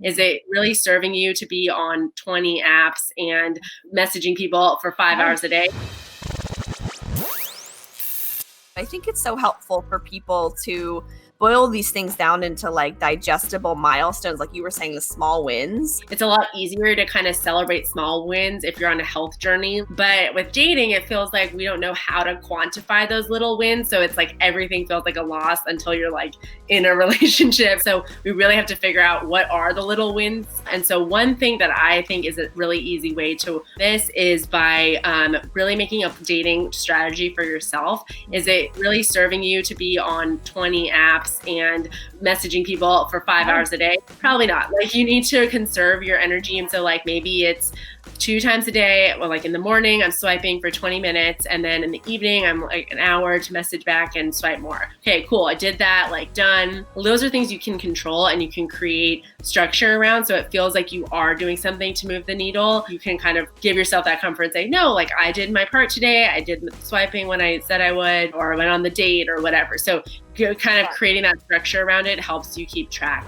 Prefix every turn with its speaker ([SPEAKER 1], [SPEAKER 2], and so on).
[SPEAKER 1] Is it really serving you to be on 20 apps and messaging people for 5 hours a day?
[SPEAKER 2] I think it's so helpful for people to boil these things down into like digestible milestones, like you were saying, the small wins.
[SPEAKER 1] It's a lot easier to kind of celebrate small wins if you're on a health journey. But with dating, it feels like we don't know how to quantify those little wins. So it's like everything feels like a loss until you're like in a relationship. So we really have to figure out what are the little wins. And so one thing that I think is a really easy way to this is by really making a dating strategy for yourself. Is it really serving you to be on 20 apps and messaging people for 5 hours a day? Probably not. Like, you need to conserve your energy. And so like maybe it's 2 times a day, or like in the morning I'm swiping for 20 minutes, and then in the evening I'm like an hour to message back and swipe more. Okay, cool, I did that, like done. Well, those are things you can control and you can create structure around, so it feels like you are doing something to move the needle. You can kind of give yourself that comfort and say, no, like I did my part today, I did swiping when I said I would, or I went on the date or whatever. So kind of creating that structure around it helps you keep track.